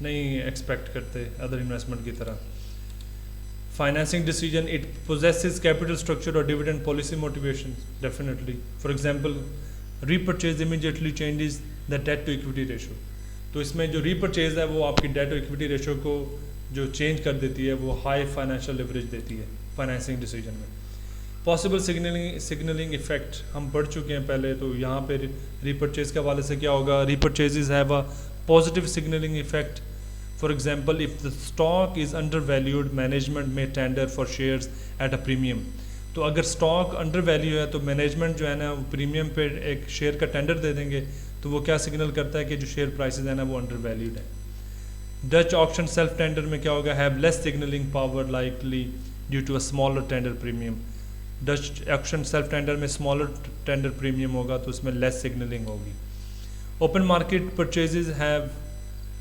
نہیں expect کرتے other investment کی طرح. Financing decision it possesses capital structure or dividend policy motivations definitely. For example, repurchase immediately changes the debt to equity ratio. تو اس میں جو repurchase ہے وہ آپ کی debt to equity ratio کو جو چینج کر دیتی ہے، وہ ہائی فائنینشیل لیوریج دیتی ہے فائنینسنگ ڈیسیجن میں. پاسبل سگنلنگ ایفیکٹ ہم پڑھ چکے ہیں پہلے، تو یہاں پہ ری پرچیز کے حوالے سے کیا ہوگا، repurchases have a positive signaling effect. For example if the stock is undervalued management may tender for shares at a premium. تو اگر اسٹاک انڈر ویلیو ہے تو مینجمنٹ جو ہے نا وہ پریمیم پہ ایک شیئر کا ٹینڈر دے دیں گے، تو وہ کیا سگنل کرتا ہے کہ جو شیئر پرائسز ہیں نا وہ انڈر ویلیوڈ ہیں. ڈچ آکشن سیلف ٹینڈر میں کیا ہوگا، have less signalling power likely due to a smaller tender premium. Dutch auction self tender میں اسمالر ٹینڈر پریمیم ہوگا تو اس میں لیس سگنلنگ ہوگی. Open market purchases have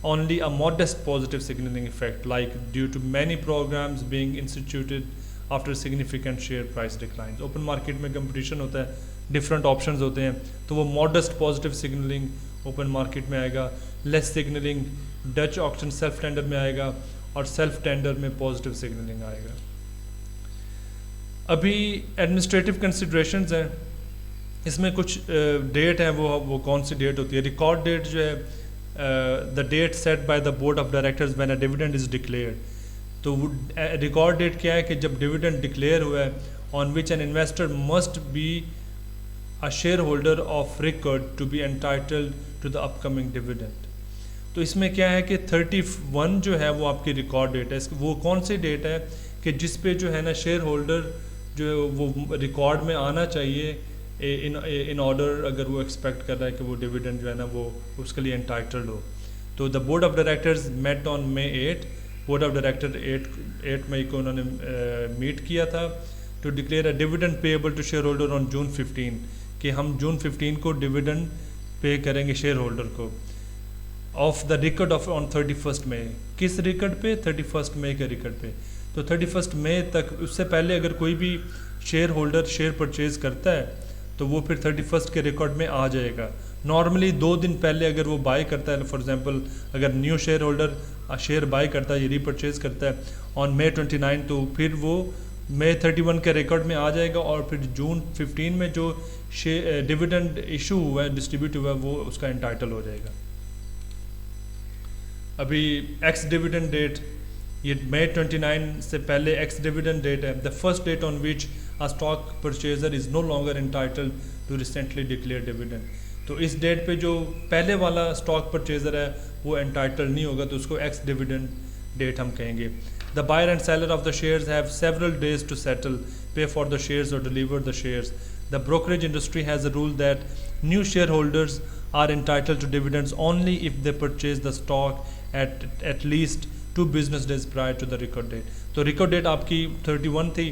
only a modest positive signaling effect like due to many programs being instituted after significant share price declines. open market میں competition ہوتا ہے، different options ہوتے ہیں، تو وہ modest positive signaling open market میں آئے گا، less signaling Dutch auction self tender میں آئے گا، اور self tender میں positive signaling آئے گا. ابھی administrative considerations ہیں، اس میں کچھ ڈیٹ ہیں، وہ کون سی ڈیٹ ہوتی ہے. ریکارڈ ڈیٹ جو ہے the date set by the board of directors when a dividend is declared. تو ریکارڈ ڈیٹ کیا ہے کہ جب ڈویڈنڈ ڈکلیئر ہوا ہے on which an investor must be a shareholder of record to be entitled to the upcoming dividend. تو اس میں کیا ہے کہ 31 جو ہے وہ آپ کی ریکارڈ ڈیٹ ہے. وہ کون سی ڈیٹ ہے کہ جس پہ جو ہے نا شیئر ہولڈر جو وہ ریکارڈ میں آنا چاہیے ان آرڈر, اگر وہ ایکسپیکٹ کر رہا ہے کہ وہ ڈیویڈنڈ جو ہے نا وہ اس کے لیے انٹائٹلڈ ہو. تو the board of directors met on May 8. Board of director 8 مئی کو انہوں نے میٹ کیا تھا to declare a dividend payable to shareholder on June 15, کہ ہم June 15 کو ڈیویڈنڈ پے کریں گے شیئر ہولڈر کو of the record of on 31 May. کس ریکارڈ پہ؟ 31 May کے ریکارڈ پہ. تو 31 May تک, اس سے پہلے اگر کوئی بھی شیئر ہولڈر شیئر پرچیز کرتا ہے تو وہ پھر 31 کے ریکارڈ میں آ جائے گا. نارملی 2 دن پہلے اگر وہ بائی کرتا ہے, فار ایگزامپل اگر new share holder share by کرتا ہے یا ری پرچیز کرتا ہے آن May 29, تو پھر وہ May 31 کے ریکارڈ میں آ جائے گا, اور پھر June 15 میں جو ڈیویڈنڈ ایشو ہوا ہے, ڈسٹریبیوٹ ہوا ہے, وہ اس کا انٹائٹل ہو جائے گا. ابھی ایکس ڈیویڈنڈ ڈیٹ, یہ May 29 سے پہلے ایکس ڈیویڈنڈ ڈیٹ ہے, the first date on which a stock purchaser is no longer entitled to recently declared dividend. تو اس ڈیٹ پہ جو پہلے والا اسٹاک پرچیزر ہے وہ انٹائٹل نہیں ہوگا, تو اس کو ایکس ڈیویڈنڈ ڈیٹ ہم کہیں گے. The buyer and seller of the shares have several days to settle, pay for the shares or deliver the shares. The brokerage industry has a rule that new shareholders are entitled to dividends only if they purchase the stock at least 2 business days prior to the record date. تو record date آپ کی 31 تھی,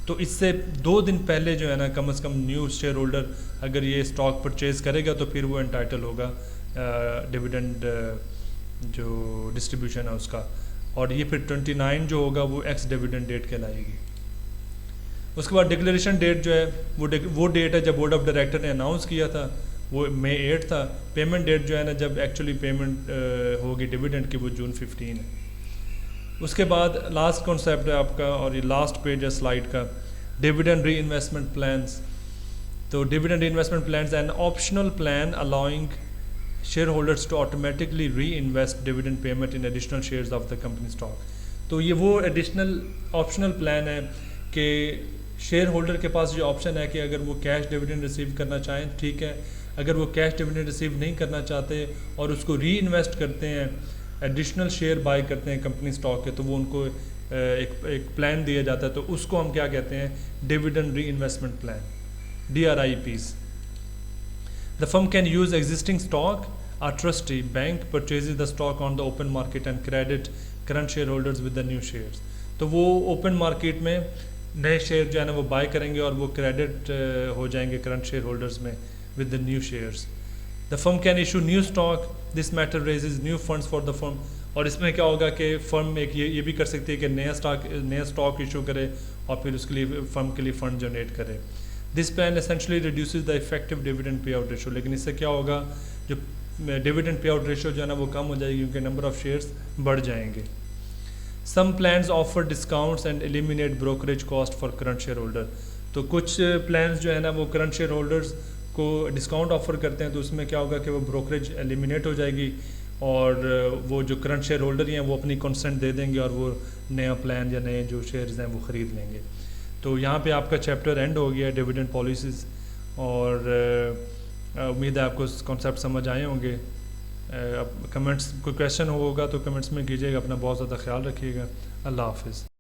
تو اس سے 2 دن پہلے جو ہے نا کم از کم نیو شیئر ہولڈر اگر یہ اسٹاک پرچیز کرے گا تو پھر وہ انٹائٹل ہوگا ڈیویڈنڈ جو ڈسٹریبیوشن ہے اس کا, اور یہ پھر 29 جو ہوگا وہ ایکس ڈیویڈنڈ ڈیٹ کہلائے گی. اس کے بعد ڈکلیریشن ڈیٹ جو ہے وہ ڈیٹ ہے جب بورڈ آف ڈائریکٹر نے اناؤنس کیا تھا, وہ May 8 تھا. پیمنٹ ڈیٹ جو ہے نا جب ایکچولی پیمنٹ ہوگی ڈیویڈنڈ کی, وہ June 15 ہے. اس کے بعد لاسٹ کانسیپٹ ہے آپ کا, اور یہ لاسٹ پیج ہے سلائڈ کا, ڈیویڈنڈ ری انویسٹمنٹ پلانس. تو dividend reinvestment plans an optional plan allowing shareholders to automatically reinvest dividend payment in additional shares of the company stock. تو یہ وہ ایڈیشنل آپشنل پلان ہے کہ share holder کے پاس یہ option ہے کہ اگر وہ کیش ڈیویڈنڈ ریسیو کرنا چاہیں ٹھیک ہے, اگر وہ کیش ڈیویڈنڈ ریسیو نہیں کرنا چاہتے اور اس کو ری انویسٹ کرتے ہیں, ایڈیشنل شیئر بائی کرتے ہیں کمپنی اسٹاک کے, تو وہ ان کو ایک پلان دیا جاتا ہے, تو اس کو ہم کیا کہتے ہیں, dividend reinvestment plan, DRIPs. The firm can use existing stock. A trustee bank purchases the stock on the open market and credit current shareholders with the new shares. تو وہ اوپن مارکیٹ میں نئے share جو ہے نا وہ buy کریں گے اور وہ کریڈٹ ہو جائیں گے کرنٹ شیئر ہولڈرز میں with the new shares. The firm can issue new stock. This matter raises new funds for the firm. اور اس میں کیا ہوگا کہ فرم ایک یہ بھی کر سکتی ہے کہ نیا اسٹاک ایشو کرے اور پھر اس کے لیے فرم کے لیے فنڈ جنریٹ کرے. This plan essentially reduces the effective dividend payout ratio. لیکن اس سے کیا ہوگا, جو ڈیویڈنڈ پے آؤٹ ریشو جو ہے نا وہ کم ہو جائے گی کیونکہ نمبر آف شیئرس بڑھ جائیں گے. Some plans offer discounts and eliminate brokerage cost for current shareholder. تو کچھ پلانس جو ہے نا وہ کرنٹ شیئر ہولڈرز کو ڈسکاؤنٹ آفر کرتے ہیں, تو اس میں کیا ہوگا کہ وہ بروکریج ایلیمینیٹ ہو جائے گی, اور وہ جو کرنٹ شیئر ہولڈر ہیں وہ اپنی کنسنٹ دے دیں گے اور وہ نیا پلان یا نئے جو شیئرز ہیں وہ خرید لیں گے. تو یہاں پہ آپ کا چیپٹر اینڈ ہو گیا ڈیویڈنڈ پالیسیز, اور امید ہے آپ کو کانسیپٹ سمجھ آئے ہوں گے. اب کمنٹس کوئی کویشچن ہوگا تو کمنٹس میں کیجیے گا. اپنا بہت زیادہ خیال رکھیے گا. اللہ حافظ.